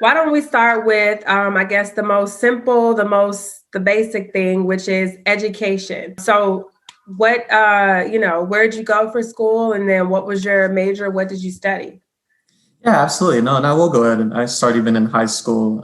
Why don't we start with, I guess, the most simple, the basic thing, which is education. So what, where'd you go for school? And then what was your major? What did you study? Yeah, absolutely. No, and I will go ahead and I started even in high school,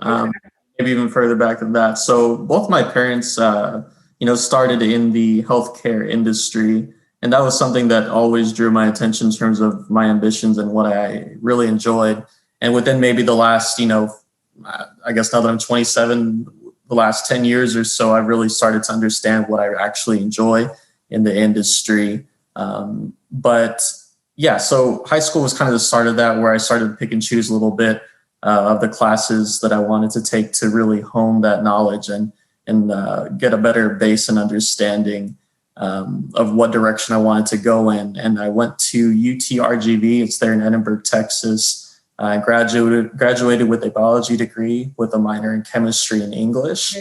maybe even further back than that. So both my parents, started in the healthcare industry, and that was something that always drew my attention in terms of my ambitions and what I really enjoyed. And within maybe the last, I guess now that I'm 27, the last 10 years or so, I really started to understand what I actually enjoy in the industry. But yeah, so high school was kind of the start of that, where I started to pick and choose a little bit of the classes that I wanted to take to really hone that knowledge and get a better base and understanding of what direction I wanted to go in. And I went to UTRGV. It's there in Edinburgh, Texas. I graduated with a biology degree with a minor in chemistry and English.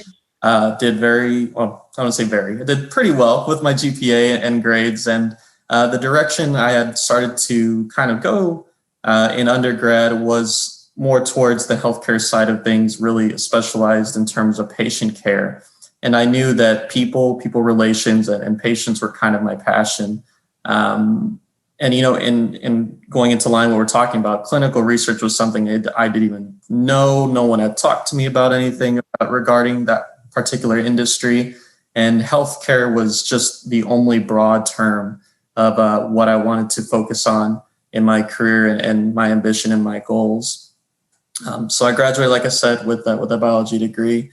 Did very well. I don't say very. I did pretty well with my GPA and grades, and the direction I had started to kind of go in undergrad was more towards the healthcare side of things, really specialized in terms of patient care. And I knew that people relations and patients were kind of my passion. And, in going into line what we're talking about, clinical research was something I didn't even know. No one had talked to me about anything regarding that particular industry. And healthcare was just the only broad term of what I wanted to focus on in my career and my ambition and my goals. So I graduated, like I said, with a biology degree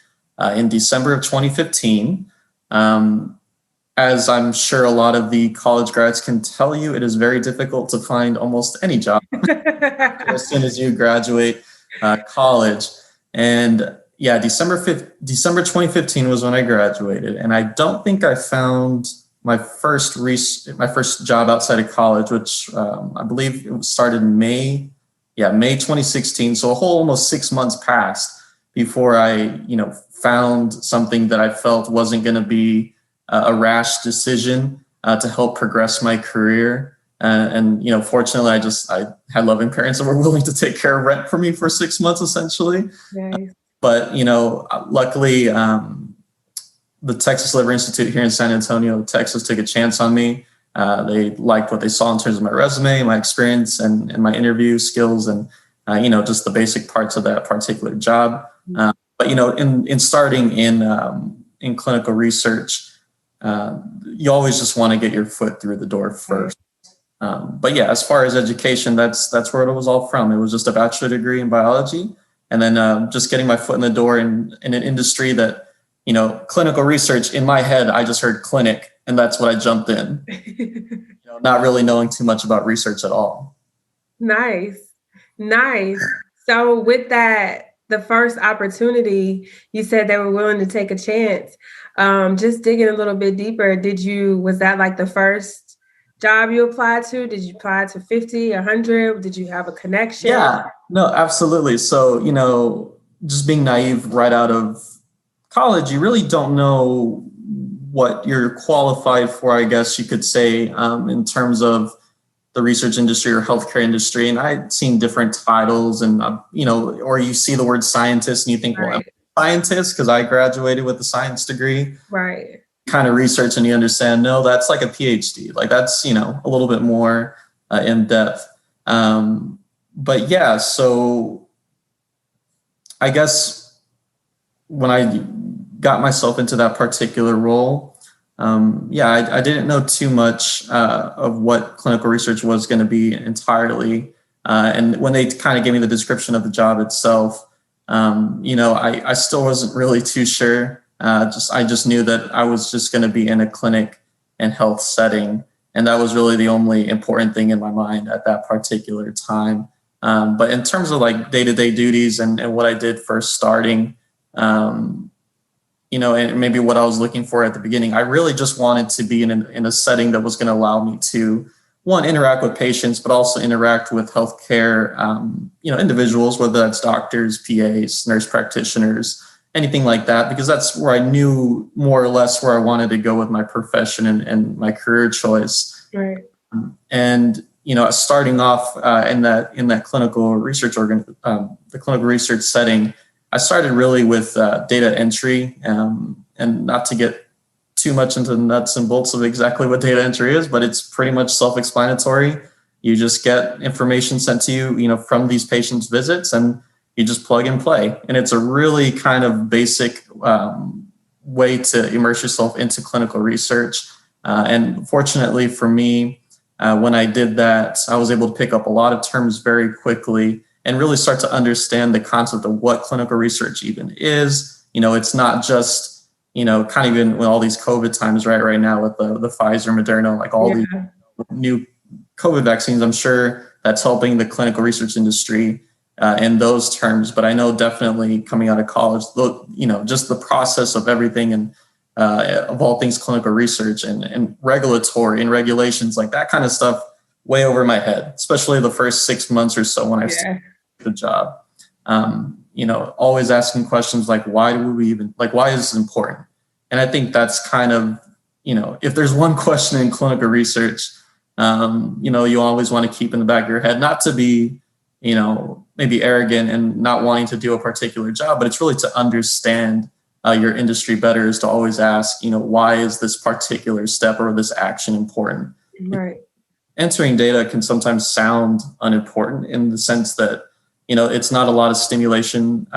in December of 2015. As I'm sure a lot of the college grads can tell you, it is very difficult to find almost any job as soon as you graduate college. And yeah, December 2015 was when I graduated, and I don't think I found my first job outside of college, which I believe it started in May 2016. So a whole almost 6 months passed before I, found something that I felt wasn't going to be a rash decision to help progress my career. And fortunately, I had loving parents that were willing to take care of rent for me for 6 months, essentially. Nice. But luckily, the Texas Liver Institute here in San Antonio, Texas, took a chance on me. They liked what they saw in terms of my resume, my experience, and my interview skills, and just the basic parts of that particular job. But in starting in clinical research, you always just want to get your foot through the door first. But yeah, as far as education, that's where it was all from. It was just a bachelor degree in biology, and then just getting my foot in the door in an industry that, clinical research, in my head, I just heard clinic, and that's what I jumped in, not really knowing too much about research at all. Nice. So with that, the first opportunity, you said they were willing to take a chance. Just digging a little bit deeper, was that like the first job you applied to? Did you apply to 50, 100? Did you have a connection? Yeah, no, absolutely. So, just being naive right out of college, you really don't know what you're qualified for, I guess you could say, in terms of the research industry or healthcare industry. And I'd seen different titles and, or you see the word scientist and you think, well, I'm a scientist because I graduated with a science degree. Right. Kind of research and you understand, no, that's like a PhD. Like that's, a little bit more in depth. But yeah, so I guess when I got myself into that particular role, I didn't know too much of what clinical research was going to be entirely. And when they kind of gave me the description of the job itself, I still wasn't really too sure. I just knew that I was just going to be in a clinic and health setting. And that was really the only important thing in my mind at that particular time. But in terms of like day-to-day duties and what I did first starting, and maybe what I was looking for at the beginning, I really just wanted to be in a setting that was going to allow me to, one, interact with patients, but also interact with healthcare, individuals, whether that's doctors, PAs, nurse practitioners, anything like that, because that's where I knew more or less where I wanted to go with my profession and my career choice. Right. And starting off in that clinical research the clinical research setting, I started really with data entry, and not to get too much into the nuts and bolts of exactly what data entry is, but it's pretty much self-explanatory. You just get information sent to you, from these patients' visits, and you just plug and play. And it's a really kind of basic way to immerse yourself into clinical research. And fortunately for me, when I did that, I was able to pick up a lot of terms very quickly and really start to understand the concept of what clinical research even is. It's not just, kind of even with all these COVID times right now with the Pfizer, Moderna, like all these new COVID vaccines, I'm sure that's helping the clinical research industry in those terms. But I know definitely coming out of college, just the process of everything and of all things clinical research and regulatory and regulations, like that kind of stuff, way over my head, especially the first 6 months or so when I started the job. Always asking questions like, why is this important? And I think that's kind of, if there's one question in clinical research, you always want to keep in the back of your head, not to be, maybe arrogant and not wanting to do a particular job, but it's really to understand your industry better, is to always ask, why is this particular step or this action important? Right. Entering data can sometimes sound unimportant in the sense that, it's not a lot of stimulation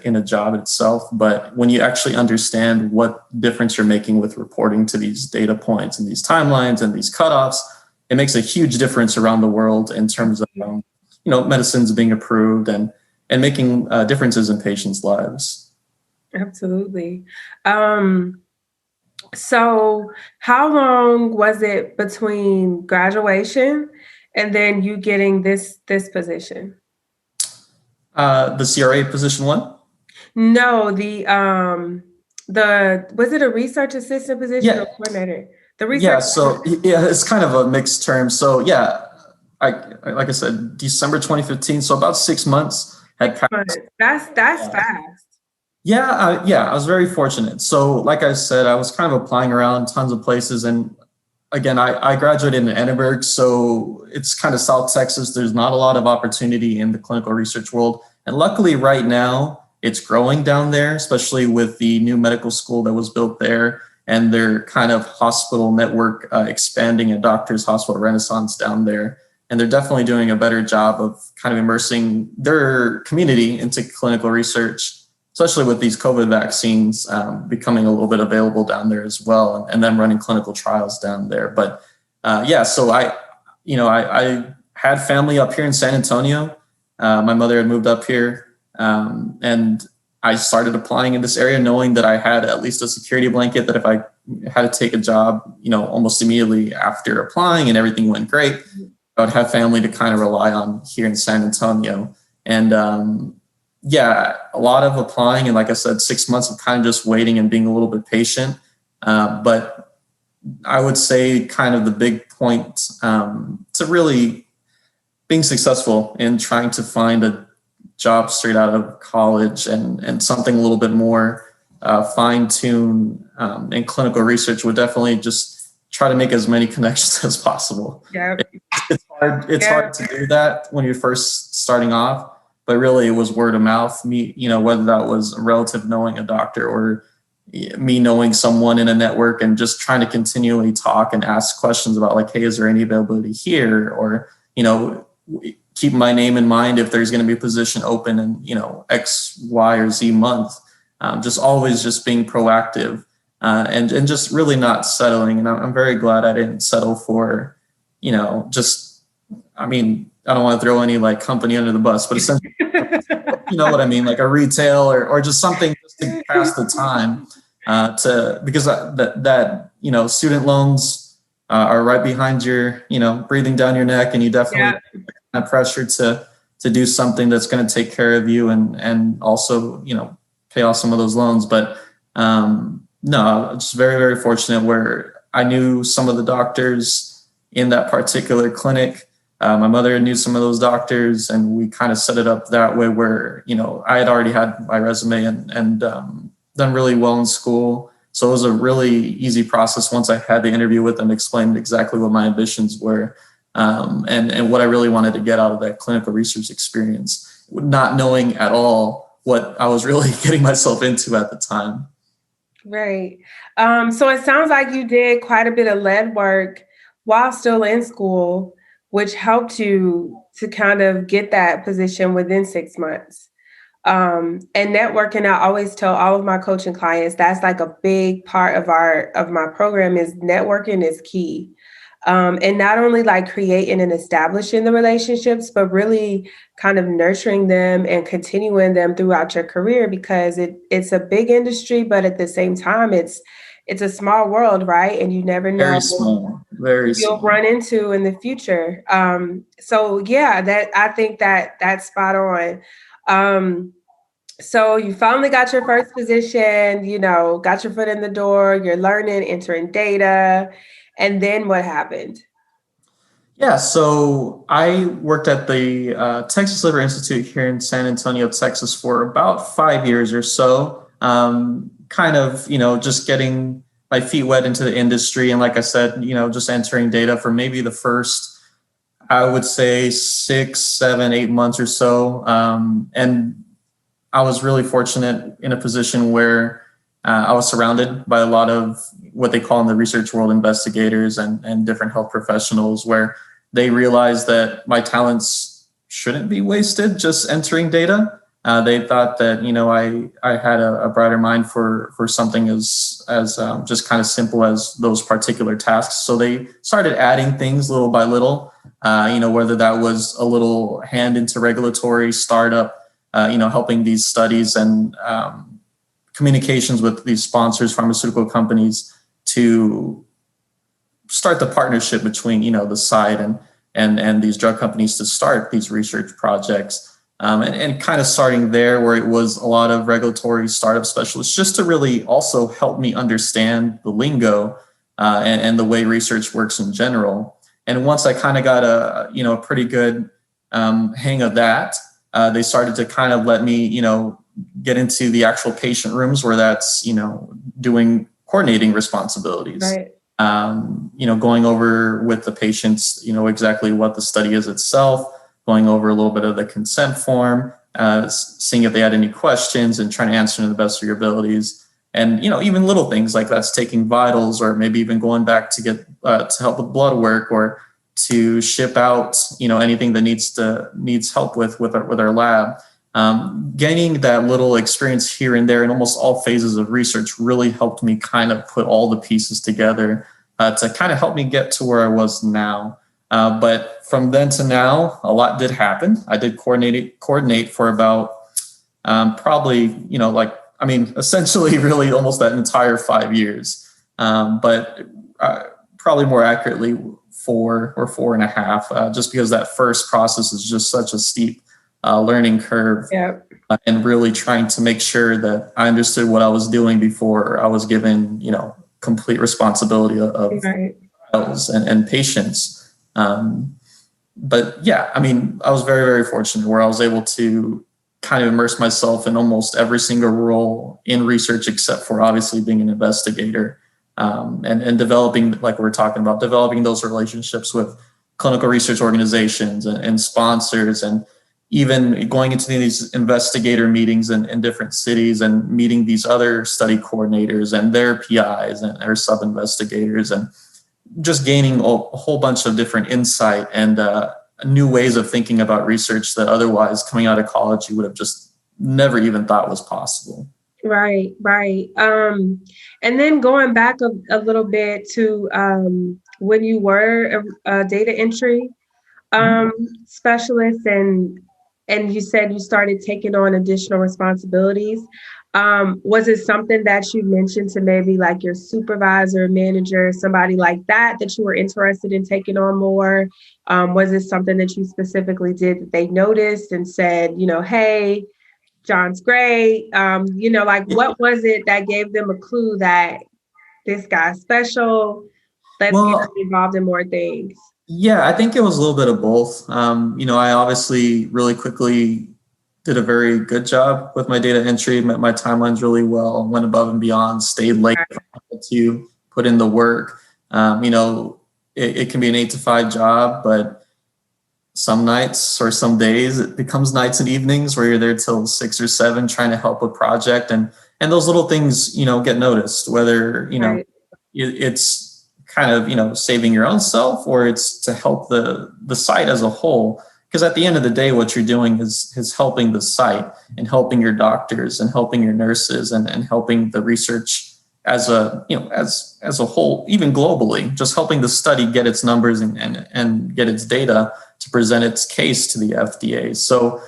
in a job itself, but when you actually understand what difference you're making with reporting to these data points and these timelines and these cutoffs, it makes a huge difference around the world in terms of, medicines being approved and making differences in patients' lives. Absolutely. So how long was it between graduation and then you getting this position? The CRA position one? No, was it a research assistant position or coordinator? The research. It's kind of a mixed term. So like I said, December 2015. So about 6 months had passed. That's fast. I was very fortunate. So like I said, I was kind of applying around tons of places. And again, I graduated in Edinburgh, so it's kind of South Texas. There's not a lot of opportunity in the clinical research world. And luckily right now it's growing down there, especially with the new medical school that was built there and their kind of hospital network expanding at Doctors Hospital Renaissance down there. And they're definitely doing a better job of kind of immersing their community into clinical research, especially with these COVID vaccines becoming a little bit available down there as well, and then running clinical trials down there. But so I had family up here in San Antonio. My mother had moved up here, and I started applying in this area knowing that I had at least a security blanket, that if I had to take a job, almost immediately after applying and everything went great, I would have family to kind of rely on here in San Antonio. And a lot of applying. And like I said, 6 months of kind of just waiting and being a little bit patient. But I would say kind of the big point to really being successful in trying to find a job straight out of college and something a little bit more fine-tuned in clinical research would definitely just try to make as many connections as possible. Yeah. It's hard to do that when you're first starting off. But really, it was word of mouth. Me, whether that was a relative knowing a doctor or me knowing someone in a network and just trying to continually talk and ask questions about like, hey, is there any availability here? Or, keep my name in mind if there's going to be a position open in, X, Y, or Z month. Just always just being proactive and just really not settling. And I'm very glad I didn't settle for, I don't want to throw any like company under the bus, but essentially, you know what I mean? Like a retail or just something just to pass the time because student loans are right behind your, breathing down your neck, and you definitely have pressure to do something that's going to take care of you and also, pay off some of those loans. But no, just very, very fortunate where I knew some of the doctors in that particular clinic. My mother knew some of those doctors, and we kind of set it up that way where, I had already had my resume and done really well in school. So it was a really easy process once I had the interview with them, explained exactly what my ambitions were. and what I really wanted to get out of that clinical research experience, not knowing at all what I was really getting myself into at the time. Right. So it sounds like you did quite a bit of lead work while still in school, which helped you to kind of get that position within 6 months. And networking, I always tell all of my coaching clients that's like a big part of my program is networking is key. And not only like creating and establishing the relationships, but really kind of nurturing them and continuing them throughout your career because it's a big industry, but at the same time, it's a small world, right? And you never know Very small, very you'll small. run into in the future. So yeah, that I think that's spot on. So you finally got your first position, got your foot in the door, you're learning, entering data, and then what happened? Yeah, so I worked at the Texas Liver Institute here in San Antonio, Texas, for about 5 years or so. Kind of, just getting my feet wet into the industry, and like I said, just entering data for maybe the first, I would say, 6, 7, 8 months or so. And I was really fortunate in a position where I was surrounded by a lot of what they call in the research world investigators and different health professionals, where they realized that my talents shouldn't be wasted just entering data. They thought that I had a brighter mind for something as just kind of simple as those particular tasks. So they started adding things little by little. Whether that was a little hand into regulatory startup, helping these studies and communications with these sponsors, pharmaceutical companies, to start the partnership between the site and these drug companies to start these research projects, and kind of starting there where it was a lot of regulatory startup specialists, just to really also help me understand the lingo and the way research works in general. And once I kind of got a pretty good hang of that, they started to kind of let me get into the actual patient rooms where that's doing coordinating responsibilities. Right. Going over with the patients, exactly what the study is itself, going over a little bit of the consent form, seeing if they had any questions and trying to answer to the best of your abilities. And, even little things like that's taking vitals, or maybe even going back to get to help with blood work, or to ship out, anything that needs help with our lab. Gaining that little experience here and there in almost all phases of research really helped me kind of put all the pieces together to kind of help me get to where I was now. But from then to now, a lot did happen. I did coordinate for about probably, essentially really almost that entire 5 years. But probably more accurately 4 or 4.5, just because that first process is just such a steep learning curve. Yeah. And really trying to make sure that I understood what I was doing before I was given, complete responsibility of Right. trials and patients. But yeah, I was very, very fortunate where I was able to kind of immerse myself in almost every single role in research, except for obviously being an investigator, and developing, like we were talking about, developing those relationships with clinical research organizations and sponsors, and even going into these investigator meetings in different cities and meeting these other study coordinators and their PIs and their sub-investigators, and just gaining a whole bunch of different insight and new ways of thinking about research that otherwise coming out of college you would have just never even thought was possible. Right. And then going back a little bit to when you were a data entry specialist, and you said you started taking on additional responsibilities. Was it something that you mentioned to maybe like your supervisor, manager, somebody like that you were interested in taking on more? Was it something that you specifically did that they noticed and said, hey, John's great? What was it that gave them a clue that this guy's special? Let's get Well, him involved in more things. yeah, I think it was a little bit of both. I obviously really quickly did a very good job with my data entry, met my timelines really well, went above and beyond, stayed late to put in the work. it can be an 8 to 5 job, but some nights or some days it becomes nights and evenings where you're there till 6 or 7 trying to help a project, and those little things, get noticed, whether, Right. it's kind of, saving your own self, or it's to help the site as a whole. Because at the end of the day, what you're doing is helping the site and helping your doctors and helping your nurses and helping the research as a, as a whole, even globally, just helping the study get its numbers and get its data to present its case to the FDA. So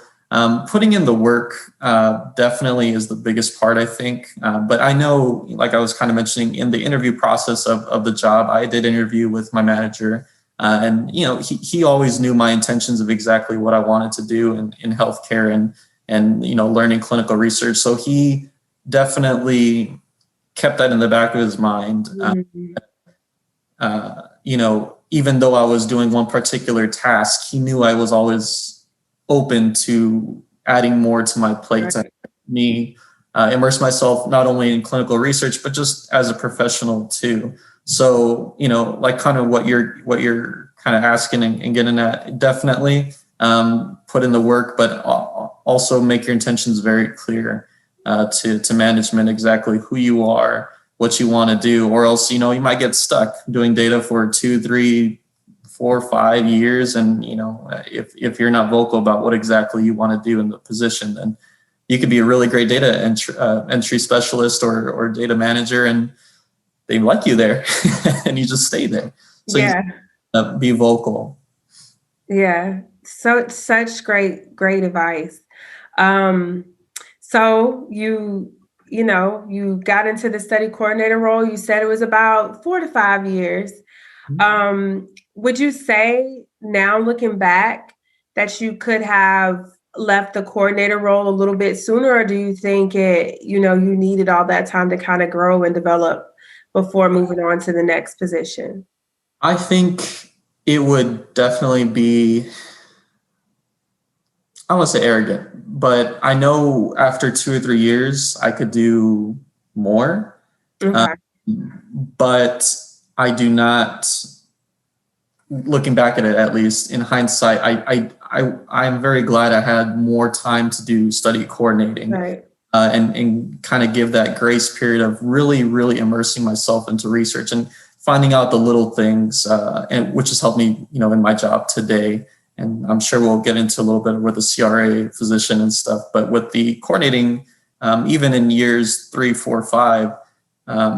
putting in the work definitely is the biggest part, I think. But I know, like I was kind of mentioning, in the interview process of the job, I did interview with my manager. And he always knew my intentions of exactly what I wanted to do in healthcare and learning clinical research. So he definitely kept that in the back of his mind. Even though I was doing one particular task, he knew I was always open to adding more to my plate to help me immerse myself not only in clinical research but just as a professional too. So, like kind of what you're kind of asking and getting at, definitely put in the work, but also make your intentions very clear to management, exactly who you are, what you want to do, or else, you might get stuck doing data for 2, 3, 4, 5 years. And, if you're not vocal about what exactly you want to do in the position, then you could be a really great data entry specialist or data manager, and they like you there and you just stay there. So Yeah. you be vocal. Yeah. So such great advice. So you got into the study coordinator role. You said it was about 4 to 5 years. Would you say now, looking back, that you could have left the coordinator role a little bit sooner, or do you think you needed all that time to kind of grow and develop before moving on to the next position? I think it would definitely be, I don't want to say arrogant, but I know after 2 or 3 years, I could do more. Okay. But I do not, looking back at it, at least in hindsight, I'm very glad I had more time to do study coordinating. Right. And kind of give that grace period of really, really immersing myself into research and finding out the little things, and which has helped me, in my job today. And I'm sure we'll get into a little bit with the CRA physician and stuff, but with the coordinating, even in years 3, 4, 5,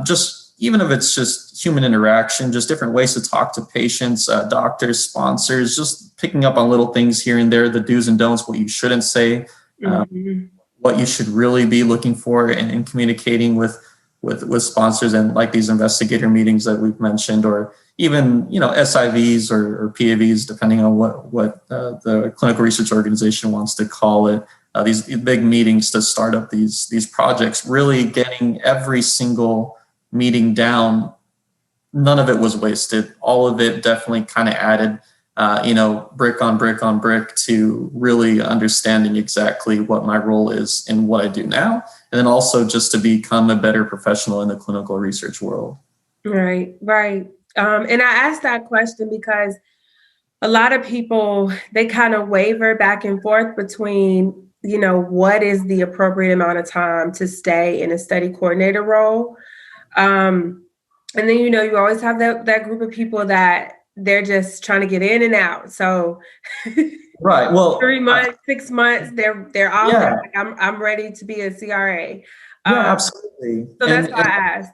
just even if it's just human interaction, just different ways to talk to patients, doctors, sponsors, just picking up on little things here and there, the do's and don'ts, what you shouldn't say, what you should really be looking for and communicating with sponsors, and like these investigator meetings that we've mentioned, or even SIVs or PAVs, depending on what the clinical research organization wants to call it. These big meetings to start up these projects, really getting every single meeting down. None of it was wasted. All of it definitely kind of added brick on brick on brick to really understanding exactly what my role is and what I do now. And then also just to become a better professional in the clinical research world. Right. And I asked that question because a lot of people, they kind of waver back and forth between, what is the appropriate amount of time to stay in a study coordinator role. And then, you always have that group of people that they're just trying to get in and out. So right. Well, 3 months, 6 months, they're off. Yeah. Like, I'm ready to be a CRA. Yeah, absolutely. So that's why I asked.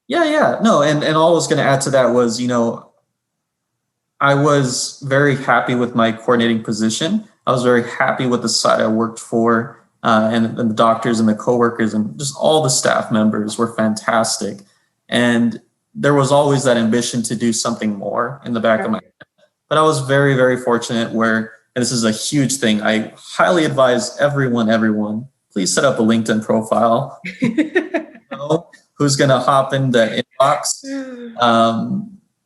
Yeah. No, and all I was going to add to that was, I was very happy with my coordinating position. I was very happy with the site I worked for, and the doctors and the coworkers and just all the staff members were fantastic. And there was always that ambition to do something more in the back of my head. But I was very, very fortunate where, and this is a huge thing, I highly advise everyone, please set up a LinkedIn profile. Who's going to hop in the inbox,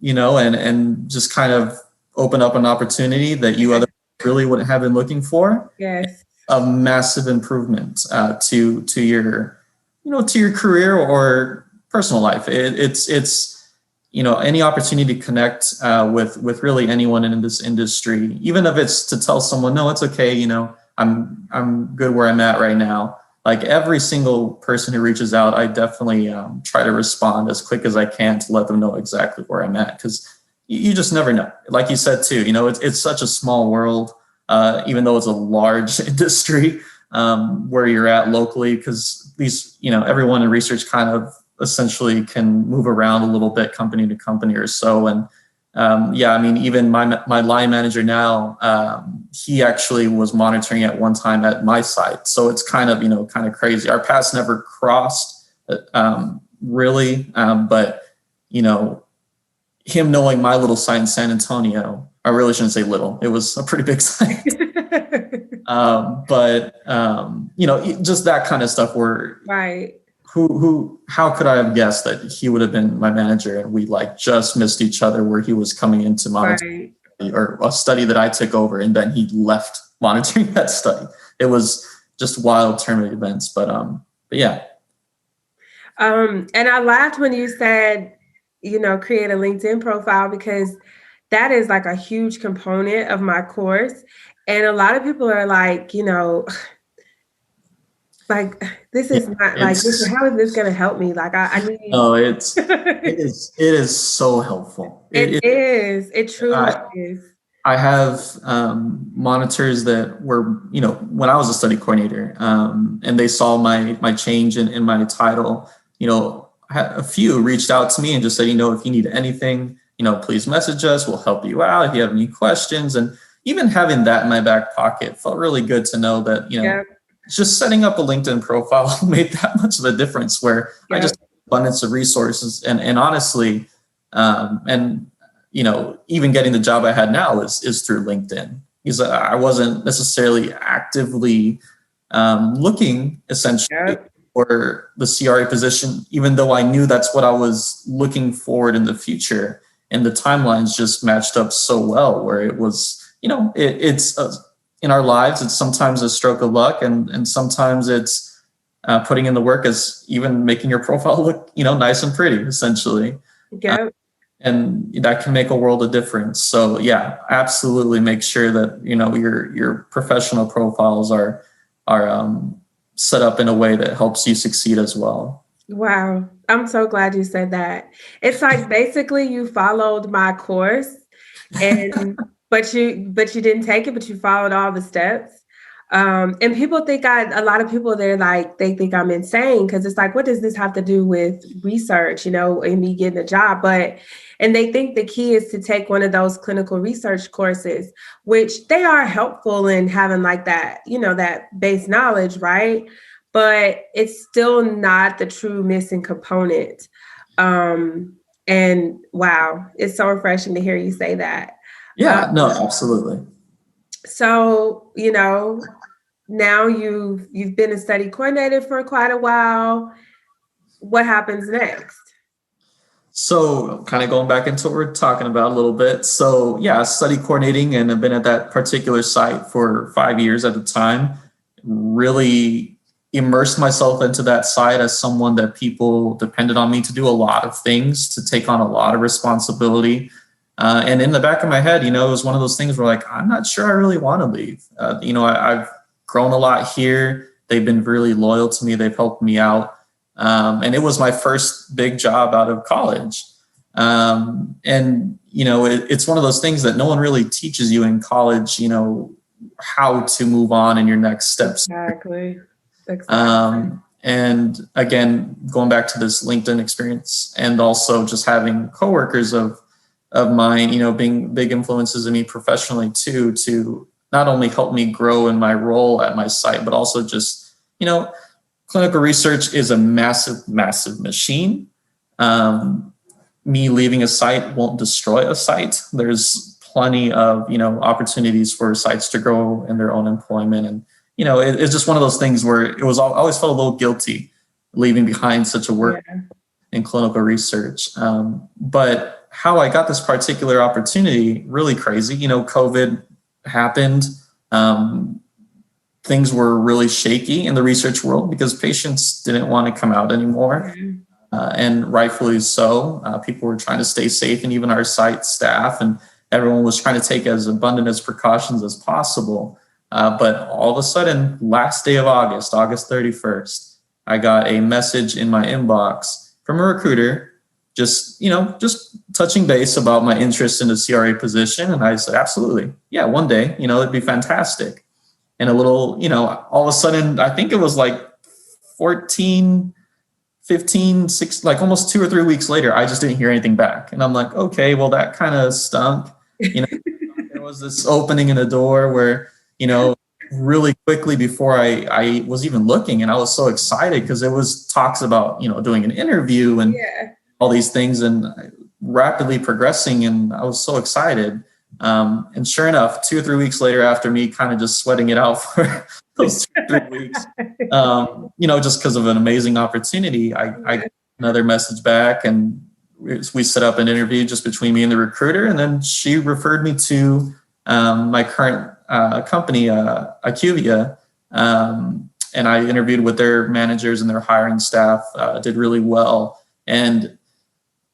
and just kind of open up an opportunity that you otherwise really wouldn't have been looking for. Yes. A massive improvement to your, to your career or personal life. It's any opportunity to connect with really anyone in this industry, even if it's to tell someone, no, it's okay, I'm good where I'm at right now. Like every single person who reaches out, I definitely try to respond as quick as I can to let them know exactly where I'm at, because you just never know. Like you said too, it's such a small world, even though it's a large industry where you're at locally, because everyone in research kind of essentially can move around a little bit company to company or so. And even my line manager now, he actually was monitoring at one time at my site. So it's kind of crazy. Our paths never crossed really, but him knowing my little site in San Antonio, I really shouldn't say little, it was a pretty big site. Just that kind of stuff where right. How could I have guessed that he would have been my manager and we just missed each other, where he was coming into monitoring or a study that I took over, and then he left monitoring that study. It was just wild turn of events, but yeah. And I laughed when you said, create a LinkedIn profile, because that is like a huge component of my course. And a lot of people are like, like, this is not like, how is this going to help me? Like, I need. No, it is so helpful. It is. It truly is. I have monitors that were, when I was a study coordinator, and they saw my change in my title. A few reached out to me and just said, if you need anything, please message us. We'll help you out if you have any questions. And even having that in my back pocket felt really good to know that, just setting up a LinkedIn profile made that much of a difference, where I just have abundance of resources. And honestly, even getting the job I had now is through LinkedIn, because I wasn't necessarily actively looking essentially for the CRA position, even though I knew that's what I was looking forward in the future. And the timelines just matched up so well, where it was, it's in our lives, it's sometimes a stroke of luck, and sometimes it's putting in the work, as even making your profile look, nice and pretty, essentially. And that can make a world of difference. So yeah, absolutely make sure that, your professional profiles are set up in a way that helps you succeed as well. Wow. I'm so glad you said that. It's like basically you followed my course, and but you didn't take it, but you followed all the steps. And people think a lot of people, they think I'm insane, because it's like, what does this have to do with research, and me getting a job? And they think the key is to take one of those clinical research courses, which they are helpful in having like that, that base knowledge, right? But it's still not the true missing component. And wow, it's so refreshing to hear you say that. Yeah, no, absolutely. So, now you've been a study coordinator for quite a while. What happens next? So kind of going back into what we're talking about a little bit. So yeah, study coordinating, and I've been at that particular site for 5 years at the time. Really immersed myself into that site as someone that people depended on me to do a lot of things, to take on a lot of responsibility. And in the back of my head, it was one of those things where, like, I'm not sure I really want to leave. I've grown a lot here. They've been really loyal to me. They've helped me out. And it was my first big job out of college. It's one of those things that no one really teaches you in college, how to move on in your next steps. Exactly. And again, going back to this LinkedIn experience, and also just having coworkers of mine, being big influences in me professionally too, to not only help me grow in my role at my site, but also just, clinical research is a massive, massive machine. Me leaving a site won't destroy a site. There's plenty of, opportunities for sites to grow in their own employment. And, it's just one of those things where I always felt a little guilty leaving behind such a work in clinical research. But how I got this particular opportunity, really crazy. COVID happened. Things were really shaky in the research world because patients didn't want to come out anymore. and rightfully so. People were trying to stay safe, and even our site staff and everyone was trying to take as abundant as precautions as possible. But all of a sudden, last day of August, August 31st, I got a message in my inbox from a recruiter, just touching base about my interest in the CRA position. And I said, absolutely. Yeah, one day, it'd be fantastic. And all of a sudden, I think it was like 14, 15, 6, like almost 2 or 3 weeks later, I just didn't hear anything back. And I'm like, okay, well, that kind of stunk. There was this opening in the door where, really quickly before I was even looking, and I was so excited because there was talks about, doing an interview and all these things and rapidly progressing. And I was so excited. And sure enough, 2 or 3 weeks later, after me kind of just sweating it out for those 2 or 3 weeks, just because of an amazing opportunity, I got another message back, and we set up an interview just between me and the recruiter. And then she referred me to my current company, IQVIA. And I interviewed with their managers and their hiring staff, did really well. And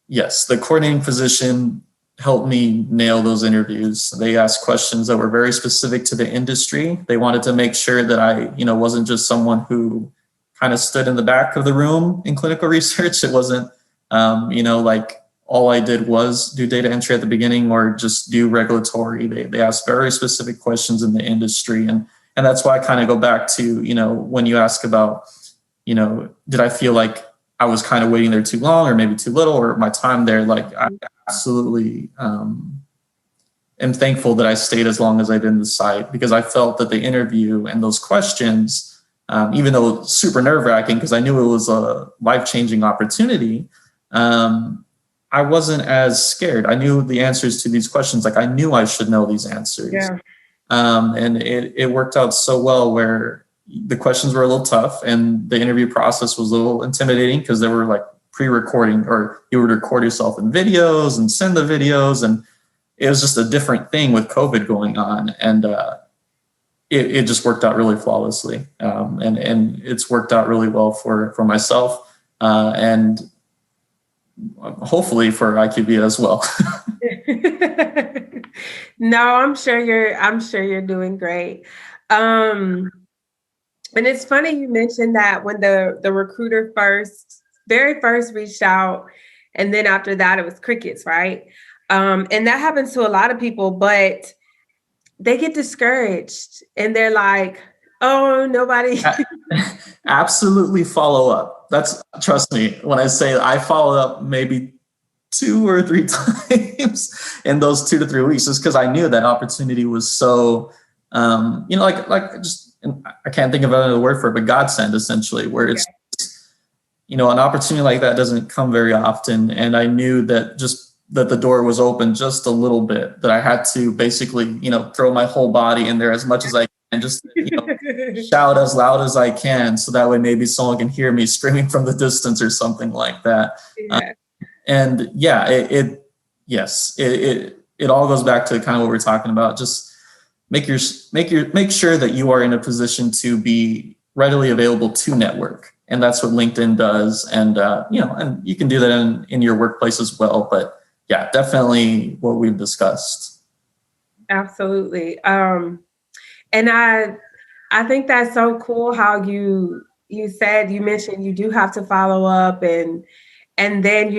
yes, the coordinating physician helped me nail those interviews. They asked questions that were very specific to the industry. They wanted to make sure that I, wasn't just someone who kind of stood in the back of the room in clinical research. It wasn't, like all I did was do data entry at the beginning or just do regulatory. They asked very specific questions in the industry. And that's why I kind of go back to, when you ask about, did I feel like I was kind of waiting there too long or maybe too little, or my time there, like I absolutely am thankful that I stayed as long as I did in the site, because I felt that the interview and those questions, even though super nerve-wracking because I knew it was a life-changing opportunity, I wasn't as scared. I knew the answers to these questions. Like I knew I should know these answers. Yeah. And it worked out so well where the questions were a little tough and the interview process was a little intimidating because they were like pre-recording, or you would record yourself in videos and send the videos. And it was just a different thing with COVID going on. And it just worked out really flawlessly. And it's worked out really well for myself and hopefully for IQVIA as well. No, I'm sure you're doing great. And it's funny you mentioned that when the recruiter very first reached out, and then after that it was crickets, right? And that happens to a lot of people, but they get discouraged and they're like, oh, nobody. Absolutely follow up. Trust me, when I say I followed up maybe 2 or 3 times in those 2 to 3 weeks, just because I knew that opportunity was so, I can't think of another word for it, but godsend essentially, where it's, an opportunity like that doesn't come very often. And I knew that that the door was open just a little bit, that I had to basically, throw my whole body in there as much as I can, just, shout as loud as I can. So that way maybe someone can hear me screaming from the distance or something like that. Yeah. And yeah, it all goes back to kind of what we're talking about. Just make sure that you are in a position to be readily available to network. And that's what LinkedIn does. And, and you can do that in your workplace as well. But yeah, definitely what we've discussed. Absolutely. And I think that's so cool how you mentioned you do have to follow up and then,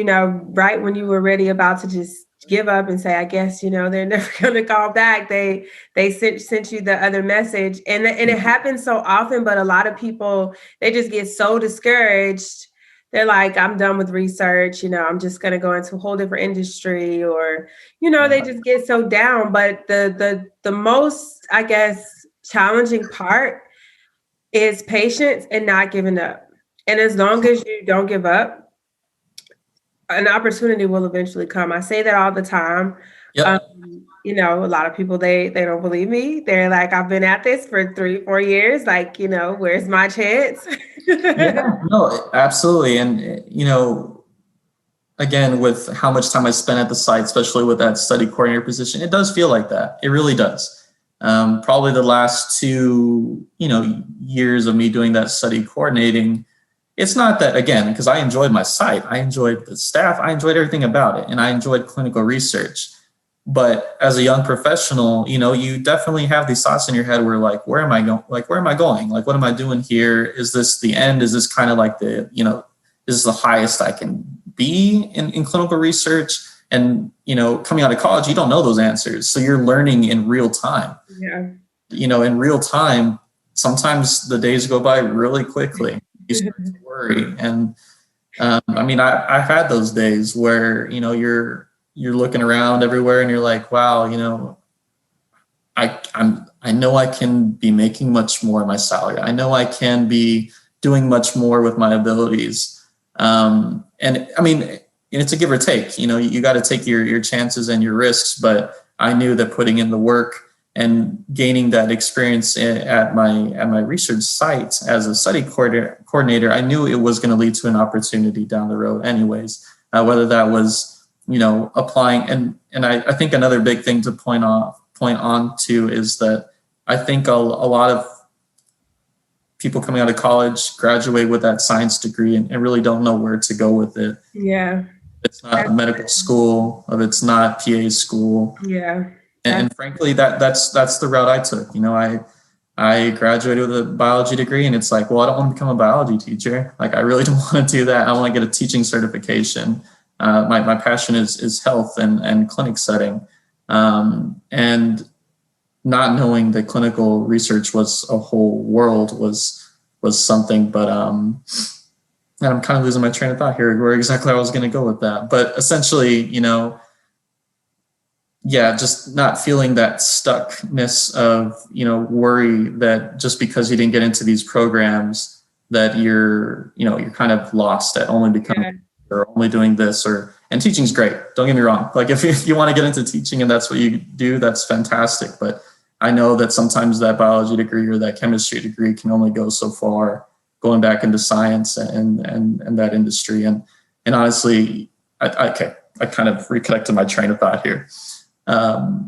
right when you were ready about to just give up and say, I guess, they're never going to call back. They sent you the other message, and it happens so often. But a lot of people, they just get so discouraged. They're like, I'm done with research. I'm just going to go into a whole different industry, or, they just get so down. But the most, I guess, challenging part is patience and not giving up. And as long as you don't give up, an opportunity will eventually come. I say that all the time. Yep. A lot of people, they don't believe me. They're like, I've been at this for 3-4 years. Like, where's my chance? Yeah, no, absolutely. And, again, with how much time I spent at the site, especially with that study coordinator position, it does feel like that. It really does. Probably the last 2, years of me doing that study coordinating, it's not that, again, because I enjoyed my site, I enjoyed the staff, I enjoyed everything about it, and I enjoyed clinical research. But as a young professional, you definitely have these thoughts in your head where like, where am I going? Like, where am I going? Like, what am I doing here? Is this the end? Is this kind of like this is the highest I can be in clinical research? And, coming out of college, you don't know those answers. So you're learning in real time. Yeah. In real time, sometimes the days go by really quickly. You start to worry. And I had those days where, you're looking around everywhere and you're like, wow, I know I can be making much more in my salary. I know I can be doing much more with my abilities. It's a give or take. You got to take your chances and your risks. But I knew that putting in the work and gaining that experience at my research site as a study coordinator, I knew it was going to lead to an opportunity down the road, anyways. Whether that was applying, and I think another big thing to point on to is that I think a lot of people coming out of college graduate with that science degree and really don't know where to go with it. Yeah. It's not a medical school, or it's not PA school. Yeah. And frankly, that's the route I took. I graduated with a biology degree, and it's like, well, I don't want to become a biology teacher. Like, I really don't want to do that. I want to get a teaching certification. My passion is health and clinic setting. And not knowing that clinical research was a whole world was something, but and I'm kind of losing my train of thought here, where exactly I was going to go with that. But essentially, just not feeling that stuckness of, worry that just because you didn't get into these programs that you're kind of lost at only becoming or only doing this, and teaching's great. Don't get me wrong. Like, if you want to get into teaching and that's what you do, that's fantastic. But I know that sometimes that biology degree or that chemistry degree can only go so far, going back into science and that industry. And honestly, I kind of reconnected my train of thought here. I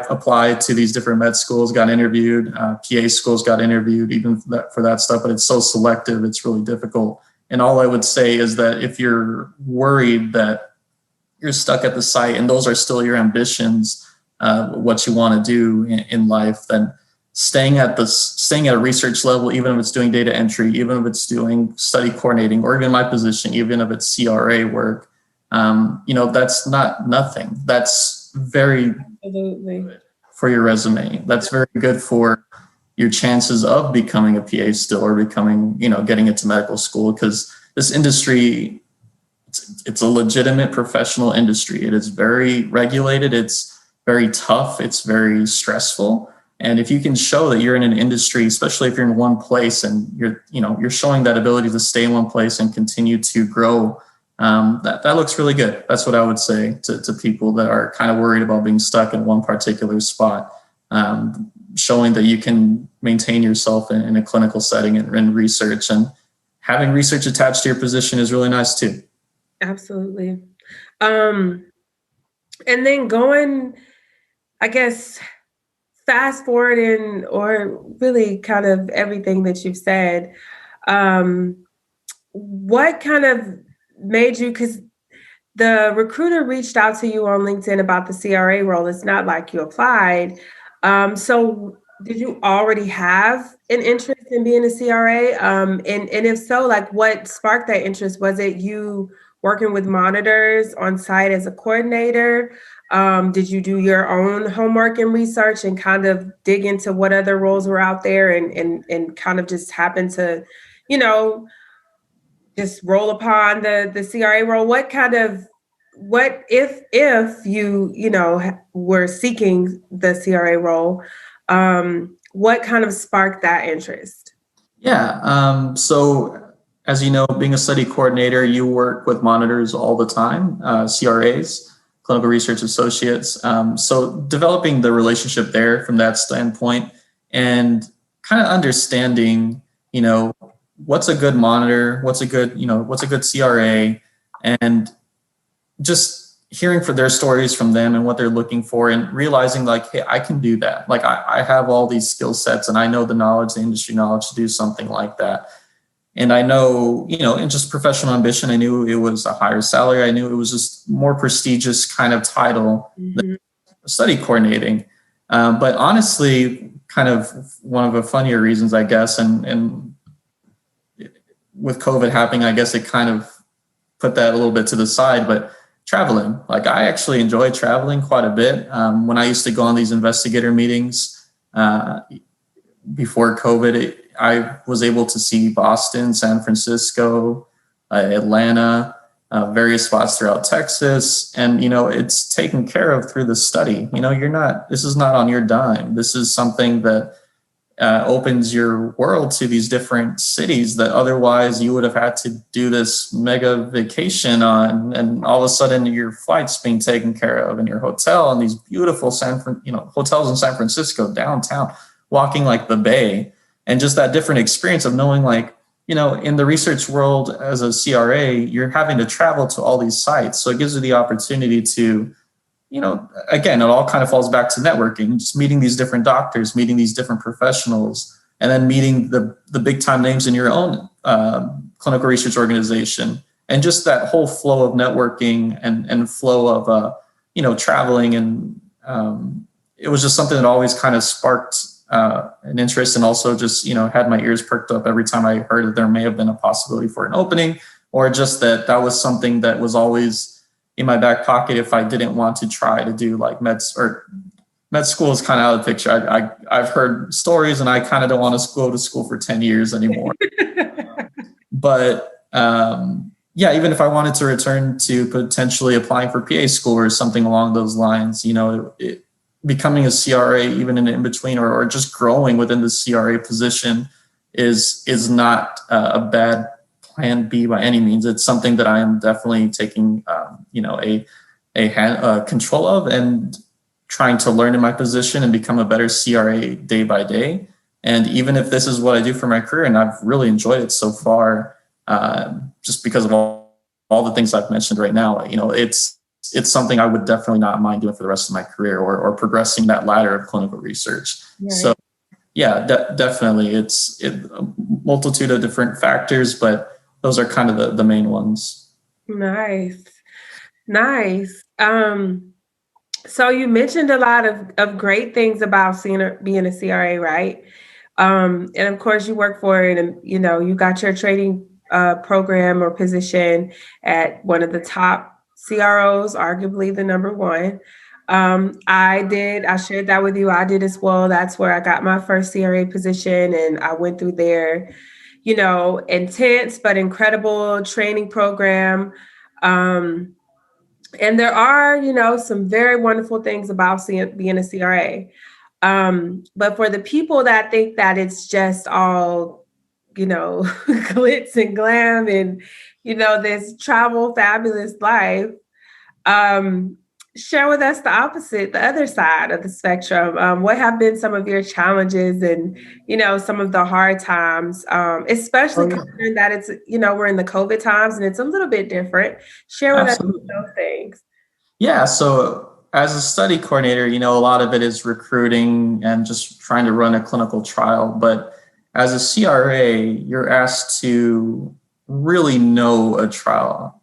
applied to these different med schools, got interviewed, PA schools got interviewed even for that stuff, but it's so selective, it's really difficult. And all I would say is that if you're worried that you're stuck at the site and those are still your ambitions, what you want to do in life, then staying at a research level, even if it's doing data entry, even if it's doing study coordinating, or even my position, even if it's CRA work, that's not nothing. That's very good for your resume. That's very good for your chances of becoming a PA still, or becoming, getting into medical school, because this industry, it's a legitimate professional industry. It is very regulated. It's very tough. It's very stressful. And if you can show that you're in an industry, especially if you're in one place and you're showing that ability to stay in one place and continue to grow, that looks really good. That's what I would say to people that are kind of worried about being stuck in one particular spot. Showing that you can maintain yourself in a clinical setting and research, and having research attached to your position is really nice too. Absolutely. And then going, I guess, fast forwarding, or really kind of everything that you've said, what kind of made you, because the recruiter reached out to you on LinkedIn about the CRA role. It's not like you applied. So did you already have an interest in being a CRA? And if so, like, what sparked that interest? Was it you working with monitors on site as a coordinator? Did you do your own homework and research and kind of dig into what other roles were out there and kind of just happen to, just roll upon the CRA role? What if you were seeking the CRA role, what kind of sparked that interest? Yeah. So as you know, being a study coordinator, you work with monitors all the time, CRAs, clinical research associates. So developing the relationship there from that standpoint, and kind of understanding, what's a good monitor, what's a good CRA, and just hearing for their stories from them and what they're looking for, and realizing like, hey, I can do that. Like I have all these skill sets and I know the knowledge, the industry knowledge to do something like that. And I know, in just professional ambition, I knew it was a higher salary. I knew it was just more prestigious kind of title than study coordinating. But honestly, kind of one of the funnier reasons, I guess, and with COVID happening, I guess it kind of put that a little bit to the side, but traveling, like I actually enjoy traveling quite a bit. When I used to go on these investigator meetings before COVID, I was able to see Boston, San Francisco, Atlanta, various spots throughout Texas. And, it's taken care of through the study. This is not on your dime. This is something that opens your world to these different cities that otherwise you would have had to do this mega vacation on, and all of a sudden your flight's being taken care of and your hotel and these beautiful hotels in San Francisco downtown, walking like the Bay, and just that different experience of knowing, like, in the research world as a CRA, you're having to travel to all these sites. So it gives you the opportunity to, again, it all kind of falls back to networking, just meeting these different doctors, meeting these different professionals, and then meeting the big time names in your own clinical research organization. And just that whole flow of networking and flow of, traveling. And it was just something that always kind of sparked an interest, and also just, had my ears perked up every time I heard that there may have been a possibility for an opening, or just that was something that was always in my back pocket if I didn't want to try to do like med school is kind of out of the picture. I've heard stories, and I kind of don't want to go to school for 10 years anymore. But even if I wanted to return to potentially applying for PA school or something along those lines, becoming a CRA, even in between, or just growing within the CRA position is not a bad plan B by any means. It's something that I am definitely taking, control of, and trying to learn in my position and become a better CRA day by day. And even if this is what I do for my career, and I've really enjoyed it so far, just because of all the things I've mentioned right now, it's something I would definitely not mind doing for the rest of my career, or progressing that ladder of clinical research. Right. So yeah, definitely. It's a multitude of different factors, but those are kind of the main ones. Nice. So you mentioned a lot of great things about being a CRA, right? And of course you work for it, and, you got your training program or position at one of the top CROs, arguably the number one. I shared that with you. I did as well. That's where I got my first CRA position, and I went through their, intense but incredible training program. And there are, some very wonderful things about being a CRA. But for the people that think that it's just all, glitz and glam and, this travel fabulous life, share with us the other side of the spectrum. What have been some of your challenges and, some of the hard times, especially considering that it's, we're in the COVID times and it's a little bit different. Share with us those things. Yeah. So as a study coordinator, a lot of it is recruiting and just trying to run a clinical trial. But as a CRA, you're asked to really know a trial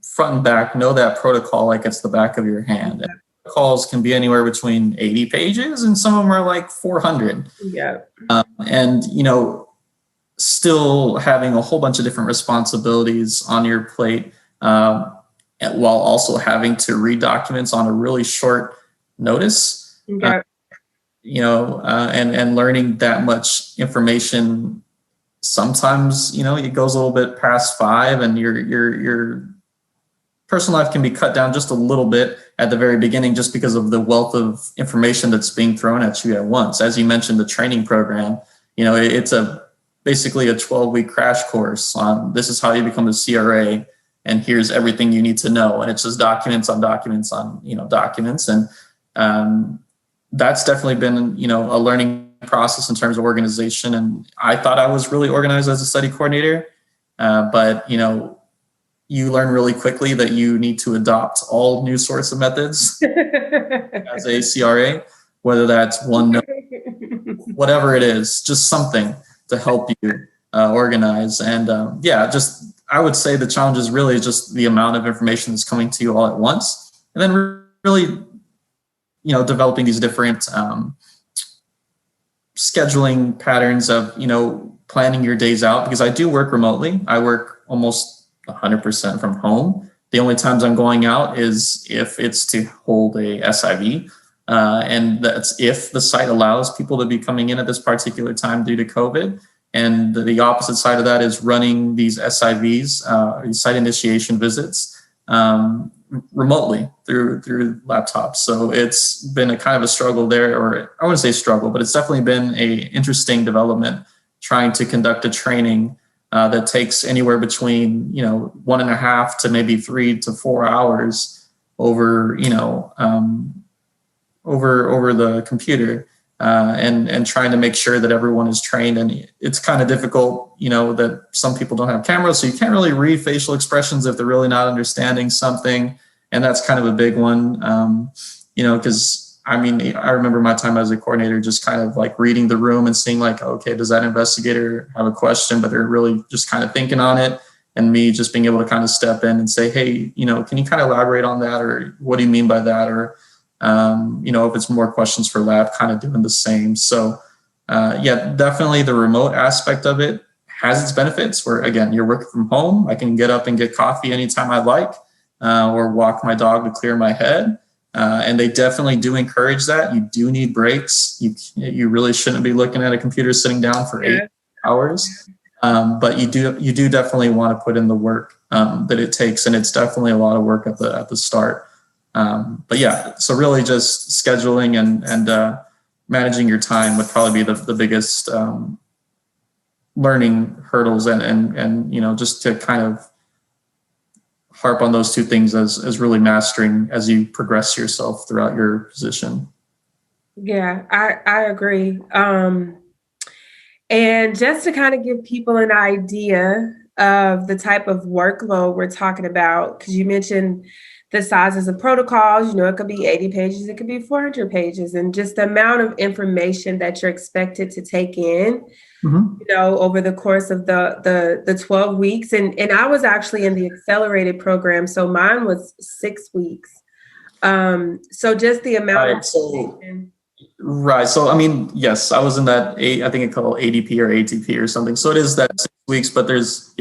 front and back, know that protocol like it's the back of your hand. And protocols can be anywhere between 80 pages, and some of them are like 400. Yeah. And, still having a whole bunch of different responsibilities on your plate, while also having to read documents on a really short notice. Okay. And learning that much information, sometimes, it goes a little bit past 5, and your personal life can be cut down just a little bit at the very beginning, just because of the wealth of information that's being thrown at you at once. As you mentioned, the training program, it's basically a 12-week crash course on this is how you become a CRA, and here's everything you need to know. And it's just documents on documents on, documents. And that's definitely been, a learning process in terms of organization. And I thought I was really organized as a study coordinator, but, you learn really quickly that you need to adopt all new sorts of methods as a CRA, whether that's OneNote, whatever it is, just something to help you organize. And just I would say the challenge is really just the amount of information that's coming to you all at once, and then really, developing these different scheduling patterns of, planning your days out, because I do work remotely. I work almost 100% from home. The only times I'm going out is if it's to hold a SIV. And that's if the site allows people to be coming in at this particular time due to COVID. And the opposite side of that is running these SIVs, these site initiation visits, remotely through laptops. So it's been a kind of a struggle there, or I wouldn't say struggle, but it's definitely been a interesting development trying to conduct a training that takes anywhere between 1.5 to maybe 3 to 4 hours over over the computer, and trying to make sure that everyone is trained. And it's kind of difficult, that some people don't have cameras, so you can't really read facial expressions if they're really not understanding something. And that's kind of a big one, because I remember my time as a coordinator, just kind of like reading the room and seeing like, okay, does that investigator have a question, but they're really just kind of thinking on it. And me just being able to kind of step in and say, hey, can you kind of elaborate on that? Or what do you mean by that? Or, if it's more questions for lab, kind of doing the same. So, definitely the remote aspect of it has its benefits where, again, you're working from home. I can get up and get coffee anytime I like, or walk my dog to clear my head. And they definitely do encourage that. You do need breaks. You really shouldn't be looking at a computer sitting down for 8 hours. But you do definitely want to put in the work that it takes, and it's definitely a lot of work at the start. So really just scheduling and managing your time would probably be the biggest learning hurdles, and just to kind of harp on those two things as really mastering as you progress yourself throughout your position. Yeah, I agree. And just to kind of give people an idea of the type of workload we're talking about, because you mentioned the sizes of protocols, it could be 80 pages, it could be 400 pages, and just the amount of information that you're expected to take in, over the course of the 12 weeks. And I was actually in the accelerated program, so mine was 6 weeks. So just the amount of information. Right. So, yes, I was in that, I think it's called ADP or ATP or something. So it is that 6 weeks, but there's,